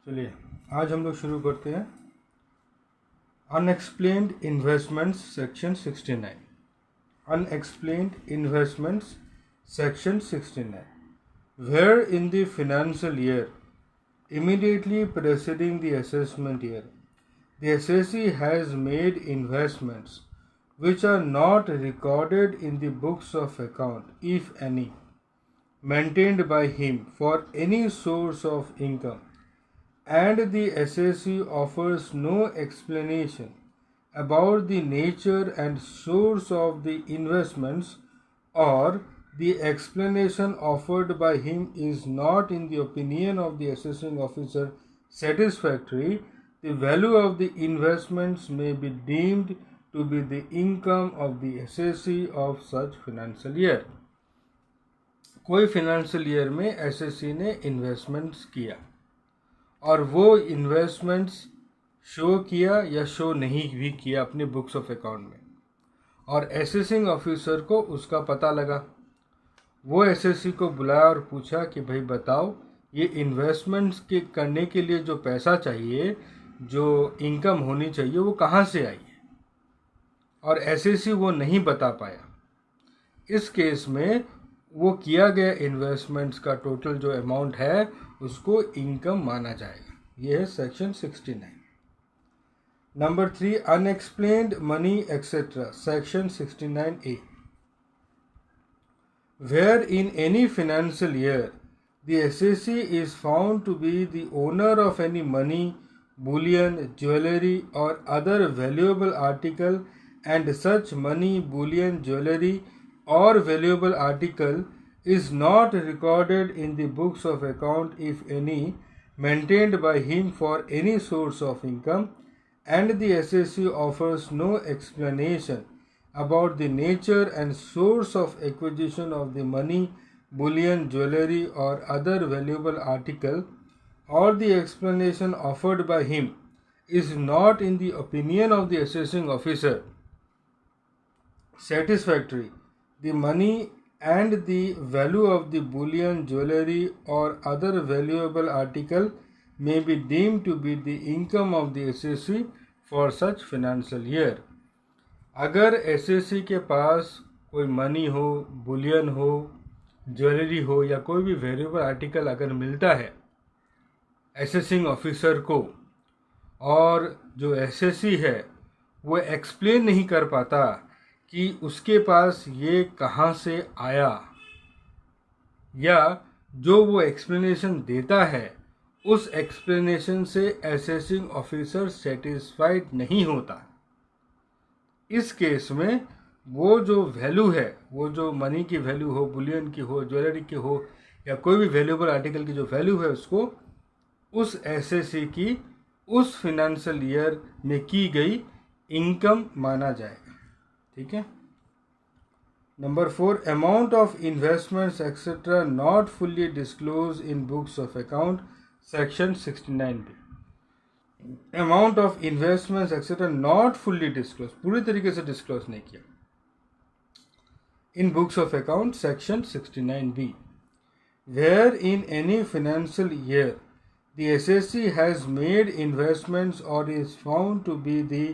चलिए आज हम लोग शुरू करते हैं unexplained investments section 69। Unexplained investments section 69 where in the financial year immediately preceding the assessment year the assessee has made investments which are not recorded in the books of account if any maintained by him for any source of income, and the assessee offers no explanation about the nature and source of the investments, or the explanation offered by him is not, in the opinion of the assessing officer, satisfactory, the value of the investments may be deemed to be the income of the assessee of such financial year. कोई financial year में SSC ने investments किया और वो investments show किया या show नहीं भी किया अपने बुक्स ऑफ अकाउंट में, और एसेसिंग ऑफिसर को उसका पता लगा। वो एसएससी को बुलाया और पूछा कि भाई बताओ, ये इन्वेस्टमेंट्स के करने के लिए जो पैसा चाहिए, जो इनकम होनी चाहिए, वो कहाँ से आई है, और एसएससी वो नहीं बता पाया। इस केस में वो किया गया इन्वेस्टमेंट्स का टोटल जो अमाउंट है उसको इनकम माना जाएगा। ये है section 69। Number 3, unexplained money etcetera, section 69A, where in any financial year the SSC is found to be the owner of any money, bullion, jewelry or other valuable article, and such money, bullion, jewelry or valuable article is not recorded in the books of account if any maintained by him for any source of income, and the assessee offers no explanation about the nature and source of acquisition of the money, bullion, jewelry or other valuable article, or the explanation offered by him is not, in the opinion of the assessing officer, satisfactory, the money and the value of the bullion, jewelry or other valuable article may be deemed to be the income of the assessee for such financial year. अगर SSC के पास कोई money हो, Boolean हो, jewellery हो या कोई भी valuable article अगर मिलता है एसेसिंग ऑफिसर को, और जो एसएससी है वो एक्सप्लेन नहीं कर पाता कि उसके पास ये कहाँ से आया, या जो वो एक्सप्लेनेशन देता है उस एक्सप्लेनेशन से एसेसिंग ऑफिसर सेटिस्फाइड नहीं होता, इस केस में वो जो वैल्यू है, वो जो मनी की वैल्यू हो, बुलियन की हो, ज्वेलरी की हो या कोई भी वैल्यूएबल आर्टिकल की जो वैल्यू है, उसको उस एसएससी की उस फाइनेंशियल ईयर में की गई इनकम माना जाएगा। ठीक है। Number 4, amount of investments etcetera not fully disclose in books of account, section 69B। Amount of investments etcetera not fully disclose, पूरी तरीके से डिस्क्लोज नहीं किया in books of account, section 69B, where in any financial year the assessee has made investments or is found to be the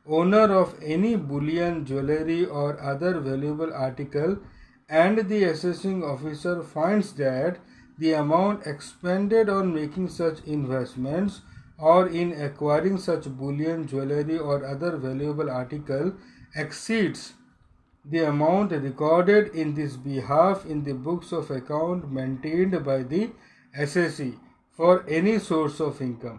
owner of any bullion, jewelry or other valuable article, and the assessing officer finds that the amount expended on making such investments or in acquiring such bullion, jewelry or other valuable article exceeds the amount recorded in this behalf in the books of account maintained by the assessee for any source of income,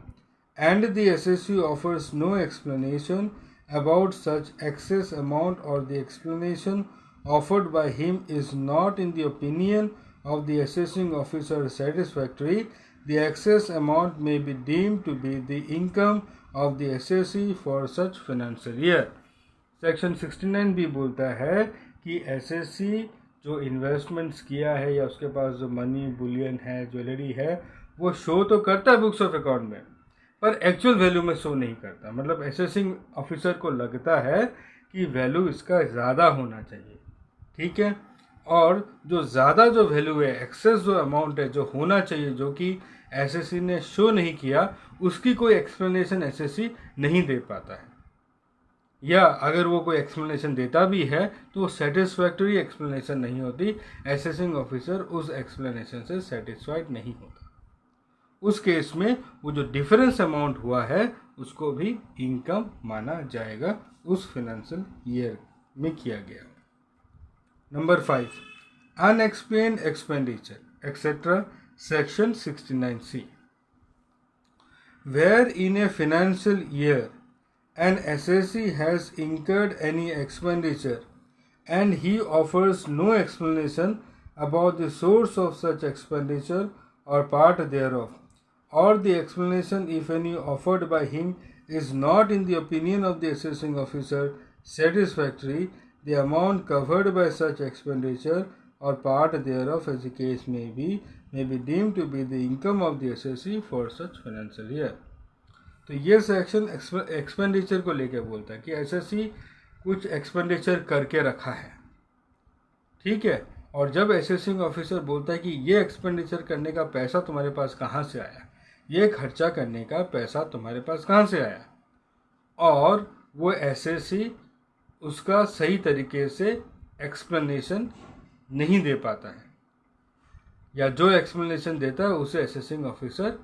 and the assessee offers no explanation about such excess amount, or the explanation offered by him is not, in the opinion of the assessing officer, satisfactory, the excess amount may be deemed to be the income of the assessee for such financial year. Section 69B बोलता है कि SSC जो investments किया है या उसके पास जो money, Boolean है, ज्वेलरी है, वो शो तो करता है बुक्स ऑफ अकाउंट में, पर एक्चुअल वैल्यू में शो नहीं करता। मतलब एसेसिंग ऑफिसर को लगता है कि वैल्यू इसका ज़्यादा होना चाहिए। ठीक है। और जो ज़्यादा जो वैल्यू है, एक्सेस जो अमाउंट है जो होना चाहिए, जो कि एसएससी ने शो नहीं किया, उसकी कोई एक्सप्लेनेशन एसएससी नहीं दे पाता है, या अगर वो कोई एक्सप्लेनेशन देता भी है तो सेटिस्फैक्टरी एक्सप्लेनेशन नहीं होती, असेसिंग ऑफिसर उस एक्सप्लेनेशन से सेटिस्फाइड नहीं होता। उस केस में वो जो डिफरेंस अमाउंट हुआ है उसको भी इनकम माना जाएगा, उस फाइनेंशियल ईयर में किया गया। Number 5, unexplained expenditure etcetera, section 69C। Wherein a financial year an assessee has incurred any expenditure and he offers no explanation about the source of such expenditure or part thereof, or the explanation, if any, offered by him is not in the opinion of the assessing officer satisfactory, the amount covered by such expenditure or part thereof, as the case may be deemed to be the income of the assessee for such financial year। तो ये section expenditure को लेकर बोलता है कि SSC कुछ expenditure करके रखा है, ठीक है, और जब असेसिंग ऑफिसर बोलता है कि ये एक्सपेंडिचर करने का पैसा तुम्हारे पास कहाँ से आया, ये खर्चा करने का पैसा तुम्हारे पास कहाँ से आया, और वो एसएससी उसका सही तरीके से एक्सप्लेनेशन नहीं दे पाता है, या जो एक्सप्लेनेशन देता है उसे असेसिंग ऑफिसर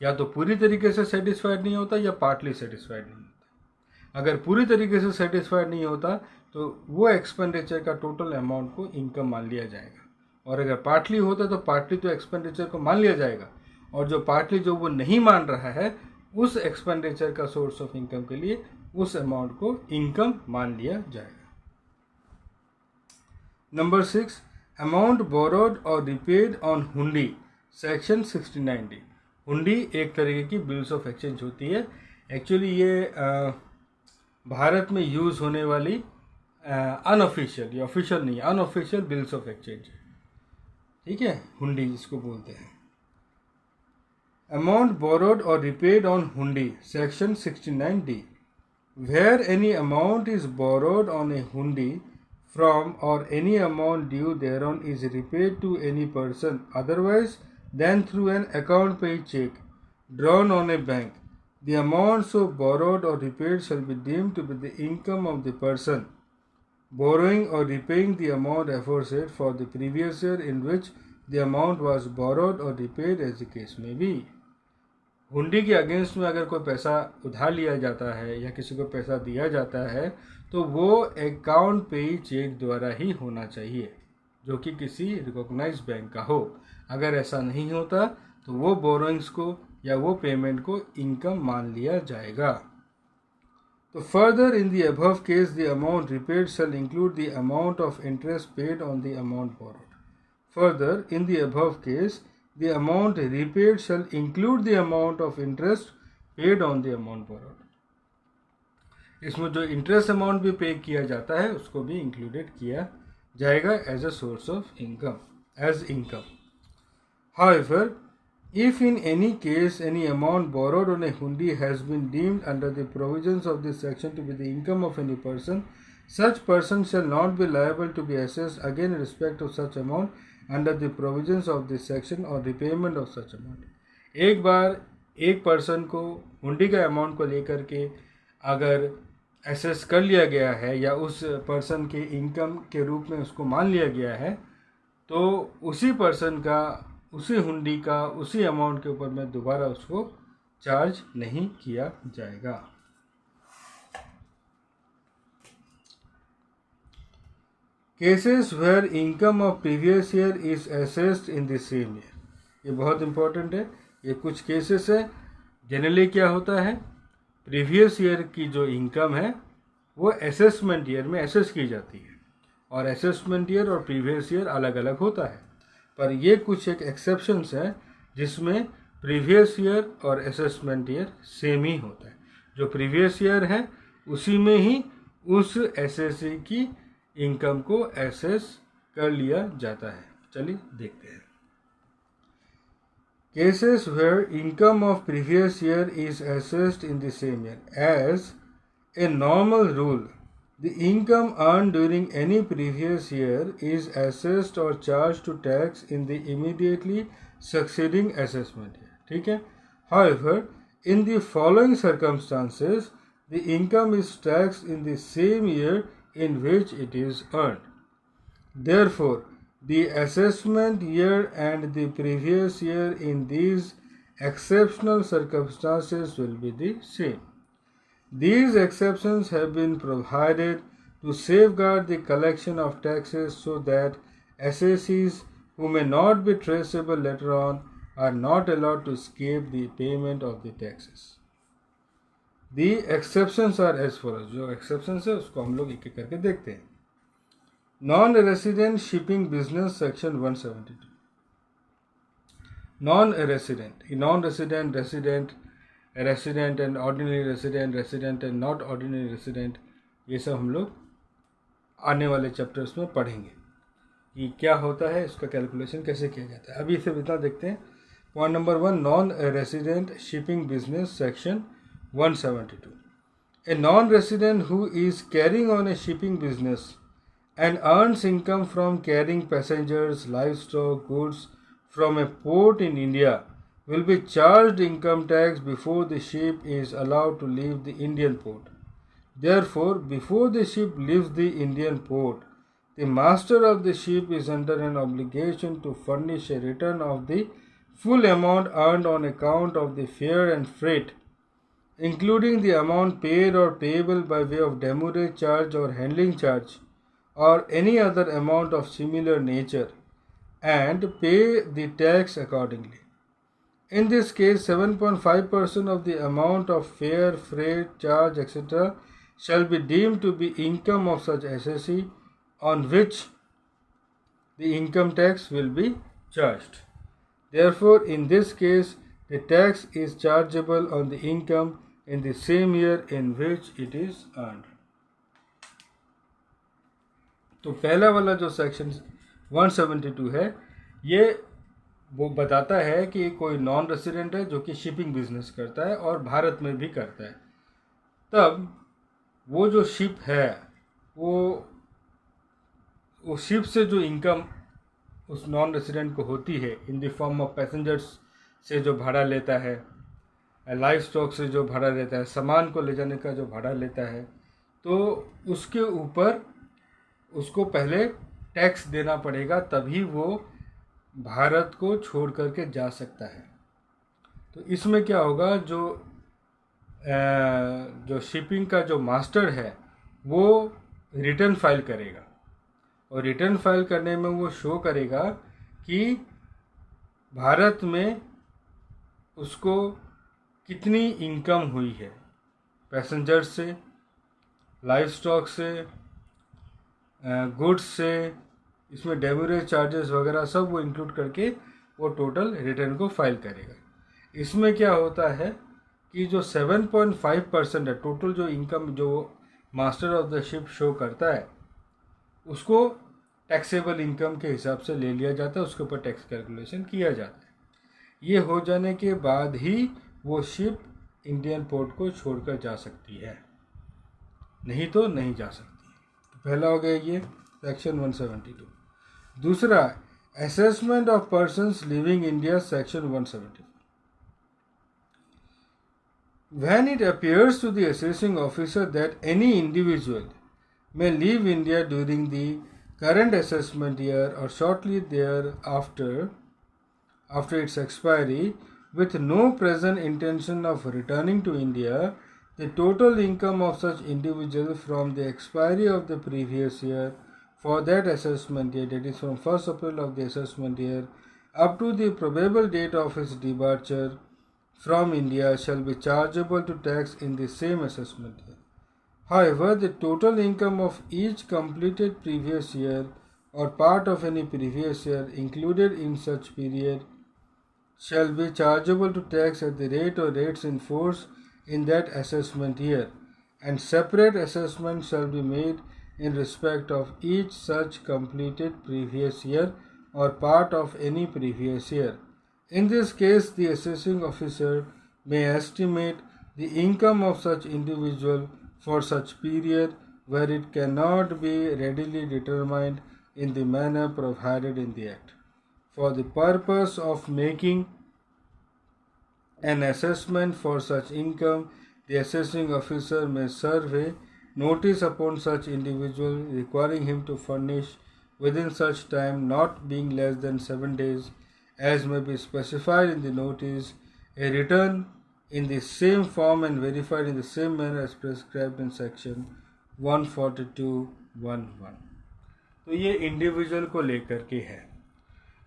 या तो पूरी तरीके से सेटिस्फाइड नहीं होता या पार्टली सेटिस्फाइड नहीं होता। अगर पूरी तरीके से सेटिस्फाइड नहीं होता तो वो एक्सपेंडिचर का टोटल अमाउंट को इनकम मान लिया जाएगा, और अगर पार्टली होता तो पार्टली तो एक्सपेंडिचर को मान लिया जाएगा, और जो पार्टली जो वो नहीं मान रहा है उस एक्सपेंडिचर का सोर्स ऑफ इनकम के लिए उस अमाउंट को इनकम मान लिया जाएगा। नंबर 6, अमाउंट बोरोड और repaid on hundi, section 69D। हुंडी एक तरीके की बिल्स ऑफ एक्सचेंज होती है। एक्चुअली ये भारत में यूज़ होने वाली अनऑफिशियल, ये ऑफिशियल नहीं है, अनऑफिशियल बिल्स ऑफ एक्सचेंज है, ठीक है, हुंडी जिसको बोलते हैं। अमाउंट बोरोड और repaid on hundi, section 69D। Where any amount is borrowed on a hundi from और any amount due thereon is repaid to any person otherwise than through an account paid check drawn on a bank, the amount so borrowed or repaid shall be deemed to be the income of the person borrowing or repaying the amount aforesaid for the previous year in which the amount was borrowed or repaid, as the case may be। हुंडी के against में अगर कोई पैसा उधार लिया जाता है या किसी को पैसा दिया जाता है तो वो अकाउंट पेड चेक द्वारा ही होना चाहिए, जो कि किसी रिकॉग्नाइज बैंक का हो। अगर ऐसा नहीं होता तो वो बोरोइंग्स को या वो पेमेंट को इनकम मान लिया जाएगा। तो further in the above case the amount repaid shall include the amount of interest paid on the amount borrowed. Further in the above case the amount repaid shall include the amount of interest paid on the amount borrowed. इसमें जो interest amount भी पे किया जाता है उसको भी included किया जाएगा as a source of income, as income. However, if in any case any amount borrowed on a hundi has been deemed under the provisions of this section to be the income of any person, such person shall not be liable to be assessed again in respect of such amount under the provisions of this section or repayment of such amount। एक बार एक person को हुंडी का amount को लेकर के अगर assess कर लिया गया है या उस पर्सन के इनकम के रूप में उसको मान लिया गया है, तो उसी पर्सन का उसी हुंडी का उसी अमाउंट के ऊपर में दोबारा उसको चार्ज नहीं किया जाएगा। Cases where income of previous year is assessed in the same year, ये बहुत इंपॉर्टेंट है। ये कुछ केसेस है। जनरली क्या होता है, प्रीवियस ईयर की जो इनकम है वो असेसमेंट ईयर में असेस की जाती है, और असेसमेंट ईयर और प्रीवियस ईयर अलग अलग होता है। पर ये कुछ एक एक्सेप्शंस हैं जिसमें प्रीवियस ईयर और असेसमेंट ईयर सेम ही होता है। जो प्रीवियस ईयर है उसी में ही उस एसएससी की इनकम को एसेस कर लिया जाता है। चलिए देखते हैं। Cases where income of previous year is assessed in the same year as a normal rule the income earned during any previous year is assessed or charged to tax in the immediately succeeding assessment year। ठीक है. However, in the following circumstances, the income is taxed in the same year in which it is earned. Therefore, the assessment year and the previous year in these exceptional circumstances will be the same. These exceptions have been provided to safeguard the collection of taxes so that assessees who may not be traceable later on are not allowed to escape the payment of the taxes. The exceptions are as follows. जो exceptions है उसको हम लोग एक एक करके देखते हैं. Non-resident shipping business section 172. Non-resident, resident, resident and ordinary resident and not ordinary resident, ये सब हम लोग आने वाले चैप्टर्स में पढ़ेंगे कि क्या होता है, इसका कैलकुलेशन कैसे किया जाता है. अभी इसे इतना देखते हैं. Point number 1, non resident shipping business section 172. A non-resident who is carrying on a shipping business and earns income from carrying passengers, livestock, goods from a port in India will be charged income tax before the ship is allowed to leave the Indian port. Therefore, before the ship leaves the Indian port, the master of the ship is under an obligation to furnish a return of the full amount earned on account of the fare and freight, including the amount paid or payable by way of demurrage charge or handling charge, or any other amount of similar nature, and pay the tax accordingly. In this case, 7.5% of the amount of fare, freight, charge, etc. shall be deemed to be income of such assessee on which the income tax will be charged. Therefore, in this case, the tax is chargeable on the income in the same year in which it is earned. तो पहला वाला जो section 172 है, ये वो बताता है कि कोई नॉन रेसिडेंट है जो कि शिपिंग बिजनेस करता है और भारत में भी करता है. तब वो जो शिप है वो शिप से जो इनकम उस नॉन रेसिडेंट को होती है in the form of passengers से जो भाड़ा लेता है, लाइव स्टॉक से जो भाड़ा लेता है, सामान को ले जाने का जो भाड़ा लेता है, तो उसके ऊपर उसको पहले टैक्स देना पड़ेगा, तभी वो भारत को छोड़ करके जा सकता है. तो इसमें क्या होगा, जो शिपिंग का जो मास्टर है वो रिटर्न फाइल करेगा और रिटर्न फाइल करने में वो शो करेगा कि भारत में उसको कितनी इनकम हुई है पैसेंजर से, लाइव स्टॉक से, गुड्स से, इसमें डेमरेज चार्जेस वगैरह सब वो इंक्लूड करके वो टोटल रिटर्न को फाइल करेगा. इसमें क्या होता है कि जो 7.5% है टोटल जो इनकम जो master of the ship show करता है उसको टैक्सेबल इनकम के हिसाब से ले लिया जाता है, उसके ऊपर टैक्स कैलकुलेशन किया जाता है. ये हो जाने के बाद ही वो शिप इंडियन पोर्ट को छोड़कर जा सकती है, नहीं तो नहीं जा सकती. तो पहला हो गया ये सेक्शन 172. दूसरा, assessment of persons living India section 174. When it appears to the assessing officer that any individual may leave India during the current assessment year or shortly thereafter, after its expiry, with no present intention of returning to India, the total income of such individual from the expiry of the previous year for that assessment year, that is from 1st April of the assessment year, up to the probable date of his departure from India, shall be chargeable to tax in the same assessment year. However, the total income of each completed previous year or part of any previous year included in such period shall be chargeable to tax at the rate or rates in force in that assessment year, and separate assessment shall be made in respect of each such completed previous year or part of any previous year. In this case, the assessing officer may estimate the income of such individual for such period where it cannot be readily determined in the manner provided in the Act, for the purpose of making an assessment for such income, the assessing officer may serve a notice upon such individual requiring him to furnish within such time, not being less than 7 days, as may be specified in the notice, a return in the same form and verified in the same manner as prescribed in section 142(1)(1). तो ये individual को लेकर के है।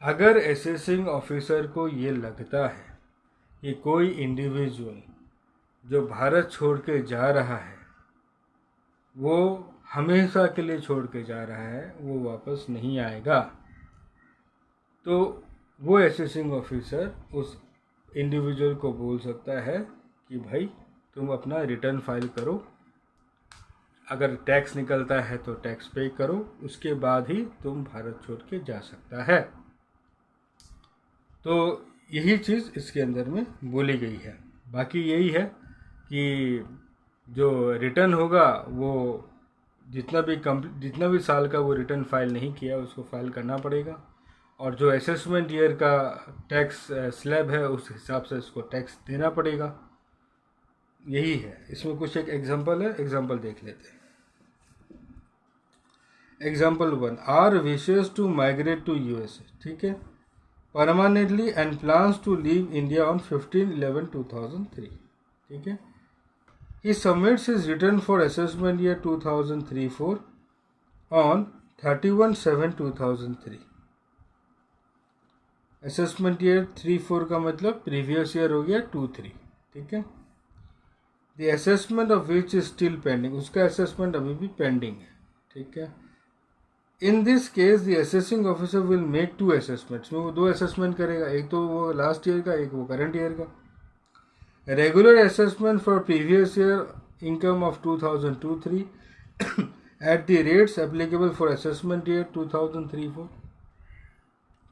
अगर assessing officer को ये लगता है कि कोई इंडिविजुअल जो भारत छोड़ के जा रहा है वो हमेशा के लिए छोड़ के जा रहा है, वो वापस नहीं आएगा, तो वो असेसिंग ऑफिसर उस इंडिविजुअल को बोल सकता है कि भाई तुम अपना रिटर्न फाइल करो, अगर टैक्स निकलता है तो टैक्स पे करो, उसके बाद ही तुम भारत छोड़ के जा सकता है। तो यही चीज़ इसके अंदर में बोली गई है। बाकी यही है कि जो रिटर्न होगा वो जितना भी साल का वो रिटर्न फाइल नहीं किया उसको फाइल करना पड़ेगा, और जो असेसमेंट ईयर का टैक्स स्लैब है उस हिसाब से इसको टैक्स देना पड़ेगा। यही है। इसमें कुछ एक एग्जांपल है, एग्जांपल देख लेते हैं। Example 1, R wishes to migrate to USA, ठीक है, permanently and plans to leave India on 15/11/2003, ठीक है। He submits his return for assessment year 2003-4 on 31/7/2003। Assessment year 3-4 का मतलब प्रीवियस ईयर हो गया 2-3, ठीक है। The assessment of which is still pending, उसका असेसमेंट अभी भी पेंडिंग है, ठीक है। इन this case the assessing officer will make 2 assessments, में वो 2 असेसमेंट करेगा, एक तो वो लास्ट ईयर का, एक वो करंट ईयर का। Regular assessment for previous year income of 2002-3 at the rates applicable for assessment year 2003-4।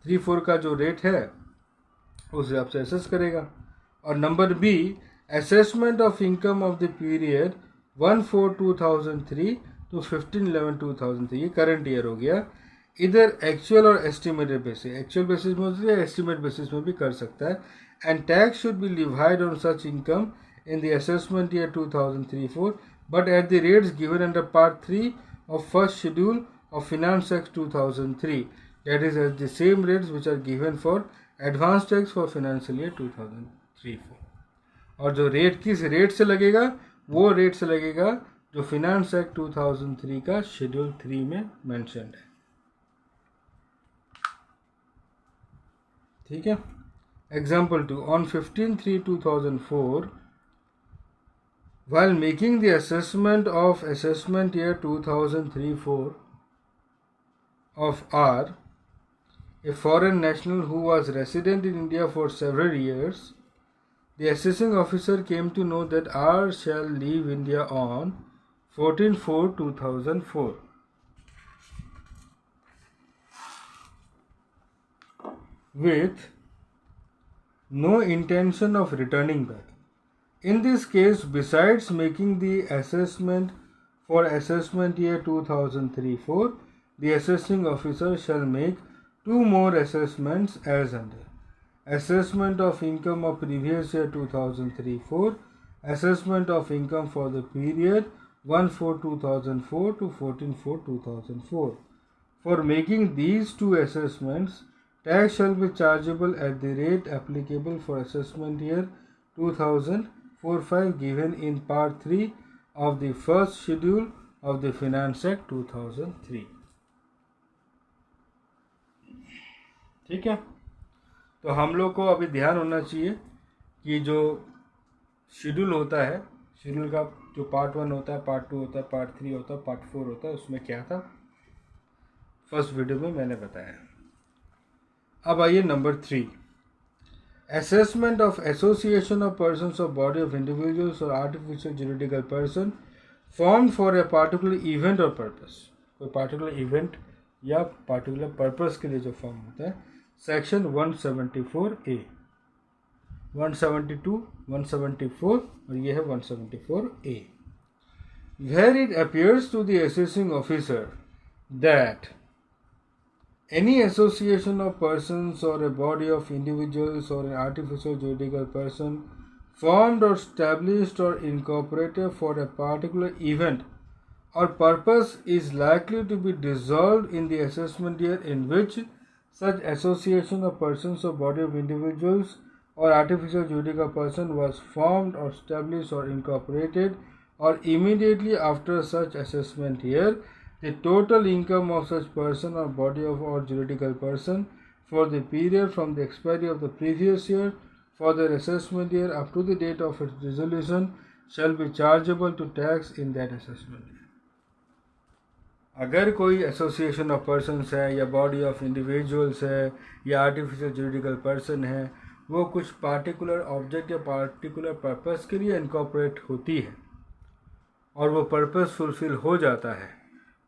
3-4 का जो रेट है उस हिसाब से असेस करेगा। और number B, assessment of income of the period 1/4/2003 to 15/11/2003, ये करंट ईयर हो गया। इधर एक्चुअल और एस्टिमेटेड बेसिस, एक्चुअल बेसिस में होती है, एस्टिमेट बेसिस में भी कर सकता है। And tax should be levied on such income in the assessment year 2003-4, but at the rates given under Part 3 of first schedule of Finance Act 2003, that is at the same rates which are given for advance tax for financial year 2003-4। और जो rate किस rate से लगेगा, वो rate से लगेगा जो finance act 2003 का शेड्यूल 3 में मेंशन्ड है, ठीक है। Example 2, on 15/3/2004, while making the assessment of assessment year 2003-4 of R, a foreign national who was resident in India for several years, the assessing officer came to know that R shall leave India on 14/4/2004 with no intention of returning back. In this case, besides making the assessment for assessment year 2003-4, the assessing officer shall make 2 more assessments as under: assessment of income of previous year 2003-4, assessment of income for the period 1/4/2004 to 14/4/2004. For making these 2 assessments, tax shall be chargeable at the rate applicable for assessment year 2004-5 given in Part 3 of the first schedule of the Finance Act 2003, ठीक है। तो हम लोग को अभी ध्यान होना चाहिए कि जो शेड्यूल होता है, शेड्यूल का जो पार्ट 1 होता है, पार्ट 2 होता है, पार्ट 3 होता है, पार्ट 4 होता है, उसमें क्या था फर्स्ट वीडियो में मैंने बताया। अब आइए number 3, assessment of association of persons of body of individuals और artificial juridical person form for a particular event और पर्पस, कोई पार्टिकुलर इवेंट या पार्टिकुलर पर्पस के लिए जो फॉर्म होता है, सेक्शन 174A, 172, 174 और ये है 174A, where it appears to the assessing officer that any association of persons or a body of individuals or an artificial juridical person formed or established or incorporated for a particular event or purpose is likely to be dissolved in the assessment year in which such association of persons or body of individuals or artificial juridical person was formed or established or incorporated, or immediately after such assessment year, the total income of such person or body of or juridical person for the period from the expiry of the previous year for their assessment year up to the date of its dissolution shall be chargeable to tax in that assessment year. अगर कोई association of persons है या body of individuals है या artificial juridical person है, वो कुछ particular object या पार्टिकुलर पर्पस के लिए इनकॉर्पोरेट होती है और वो पर्पस फुलफिल हो जाता है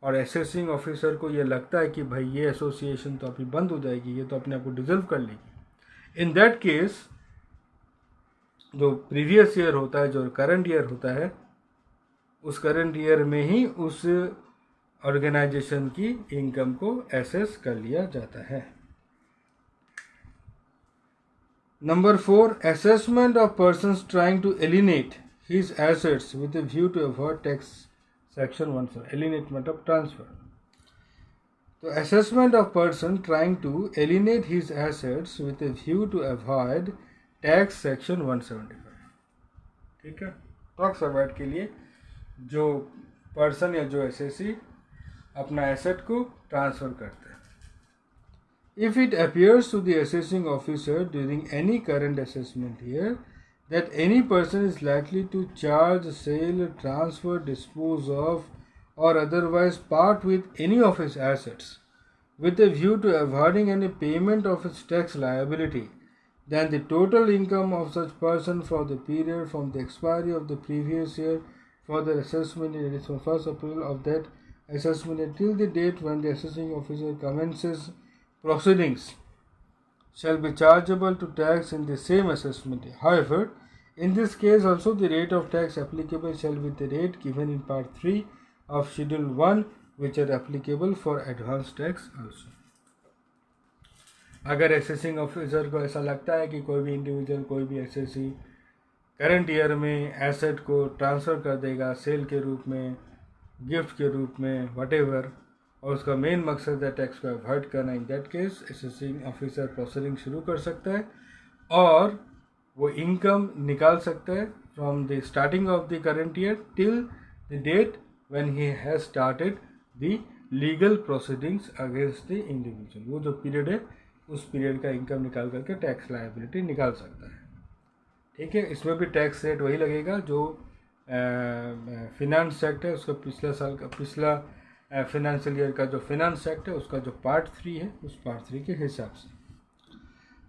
और असेसिंग ऑफिसर को ये लगता है कि भाई ये एसोसिएशन तो अभी बंद हो जाएगी, ये तो अपने आप को डिजल्व कर लेगी, इन दैट केस जो प्रीवियस ईयर होता है, जो करंट ईयर होता है, उस करंट ईयर में ही उस ऑर्गेनाइजेशन की इनकम को एसेस कर लिया जाता है। Number 4, assessment of persons trying to alienate his assets with a view to avoid tax section 170। Alienate मतलब ट्रांसफर। तो assessment of person trying to alienate his assets with a view to avoid tax section 175। ठीक है, tax avoid के लिए जो person या जो SSC अपना एसेट को ट्रांसफर करते हैं। If it appears to the assessing officer during any current assessment year that any person is likely to charge, sell, transfer, dispose of, or otherwise part with any of his assets with a view to avoiding any payment of his tax liability, then the total income of such person for the period from the expiry of the previous year for the assessment year is from 1st April of that assessment year till the date when the assessing officer commences proceedings shall be chargeable to tax in the same assessment year. However, in this case also the rate of tax applicable shall be the rate given in part 3 of schedule 1 which are applicable for advance tax also. अगर assessing officer को ऐसा लगता है कि कोई भी individual, कोई भी एसएससी करंट ईयर में एसेट को ट्रांसफ़र कर देगा सेल के रूप में, गिफ्ट के रूप में, वटेवर, और उसका मेन मकसद है टैक्स को अवॉइड करना, in that case assessing officer proceeding शुरू कर सकता है और वो इनकम निकाल सकता है from the starting of the current year till the date when he has started the legal proceedings against the individual. वो जो पीरियड है उस पीरियड का इनकम निकाल करके टैक्स लायबिलिटी निकाल सकता है। ठीक है, इसमें भी टैक्स रेट वही लगेगा जो फिनेंस एक्ट है उसका पिछला साल का, पिछला फिनेंशियल ईयर का जो फिनेंस एक्ट है उसका जो पार्ट 3 है उस पार्ट 3 के हिसाब से।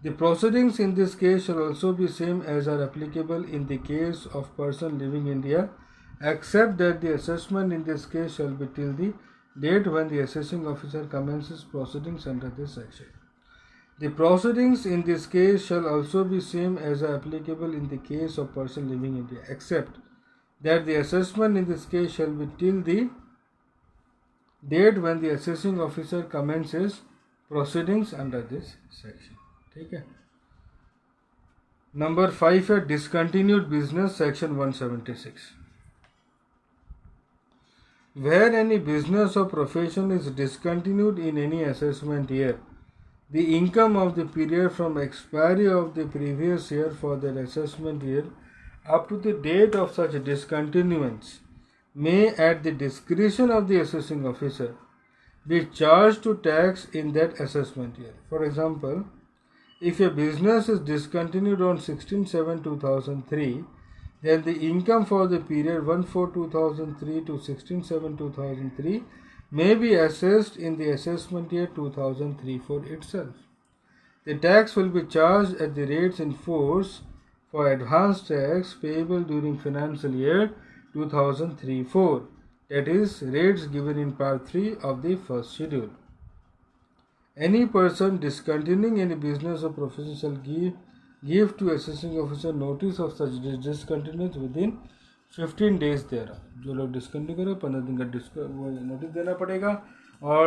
The proceedings in this case shall also be same as are applicable in the case of person living India except that the assessment in this case shall be till the date when the assessing officer commences proceedings under this section. The proceedings in this case shall also be same as are applicable in the case of person living in India, except that the assessment in this case shall be till the date when the assessing officer commences proceedings under this section. ठीक है। Number 5 है discontinued business section 176. Where any business or profession is discontinued in any assessment year, the income of the period from expiry of the previous year for the assessment year up to the date of such discontinuance may at the discretion of the assessing officer be charged to tax in that assessment year. For example, if a business is discontinued on 16/7/2003, then the income for the period 1/4/2003 to 16/7/2003 may be assessed in the assessment year 2003 itself. The tax will be charged at the rates in force for advance tax payable during financial year 2003-4, that is, rates given in part 3 of the first schedule. Any person discontinuing any business or profession shall give to assessing officer notice of such discontinuance within 15 days thereof. जो लोग discontinue करें 15 दिन का notice देना पड़ेगा और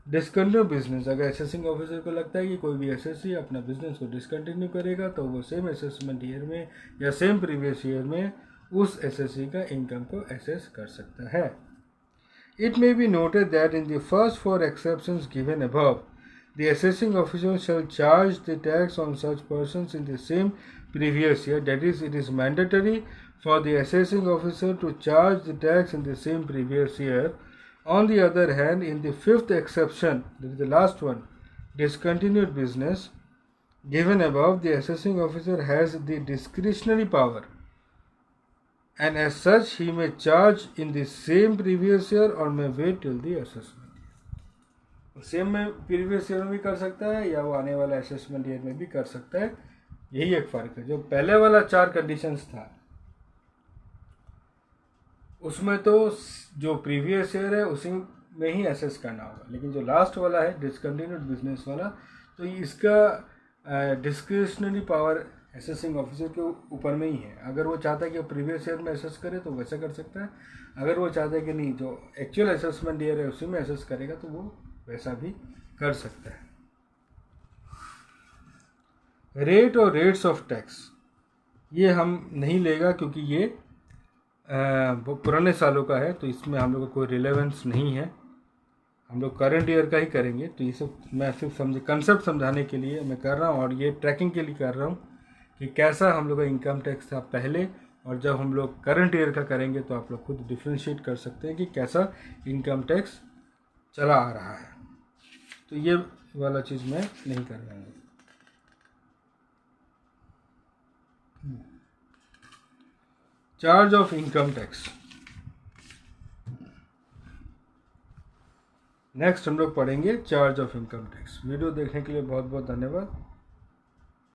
discontinue business, अगर assessing officer को लगता है कि कोई भी एसएससी अपना बिजनेस को डिसकंटिन्यू करेगा तो वो सेम असेसमेंट ईयर में या सेम प्रीवियस ईयर में उस एसएससी का इनकम को एसेस कर सकता है. It may be noted that in the first four exceptions given above, the assessing officer shall charge the tax on such persons in the same previous year. That is, it is mandatory for the assessing officer to charge the tax in the same previous year. On the other hand, in the fifth exception, that is the last one, discontinued business, given above, the assessing officer has the discretionary power, and as such he may charge in the same previous year or may wait till the assessment year. Same में previous year में भी कर सकता है या वो आने वाला असेसमेंट ईयर में भी कर सकता है. यही एक फ़र्क है. जो पहले वाला 4 कंडीशंस था उसमें तो जो प्रीवियस ईयर है उसी में ही असेस करना होगा, लेकिन जो लास्ट वाला है डिसकंटिन्यूड बिजनेस वाला, तो इसका डिस्क्रिशनरी पावर असेसिंग ऑफिसर के ऊपर में ही है. अगर वो चाहता है कि वो प्रीवियस ईयर में असेस करे तो वैसा कर सकता है. अगर वो चाहता है कि नहीं, जो एक्चुअल असेसमेंट ईयर है उसी में असेस करेगा तो वो वैसा भी कर सकता है. रेट और रेट्स ऑफ टैक्स ये हम नहीं लेगा क्योंकि ये पुराने सालों का है, तो इसमें हम लोग का कोई रिलेवेंस नहीं है. हम लोग करंट ईयर का ही करेंगे. तो ये सब मैं सिर्फ कंसेप्ट समझाने के लिए मैं कर रहा हूँ और ये ट्रैकिंग के लिए कर रहा हूँ कि कैसा हम लोग का इनकम टैक्स था पहले और जब हम लोग करंट ईयर का करेंगे तो आप लोग खुद डिफ्रेंशिएट कर सकते हैं कि कैसा इनकम टैक्स चला आ रहा है. तो ये वाला चीज़ मैं नहीं कर रहा हूँ. Charge of income tax. Next हम लोग पढ़ेंगे charge of income tax. Video देखने के लिए बहुत बहुत धन्यवाद.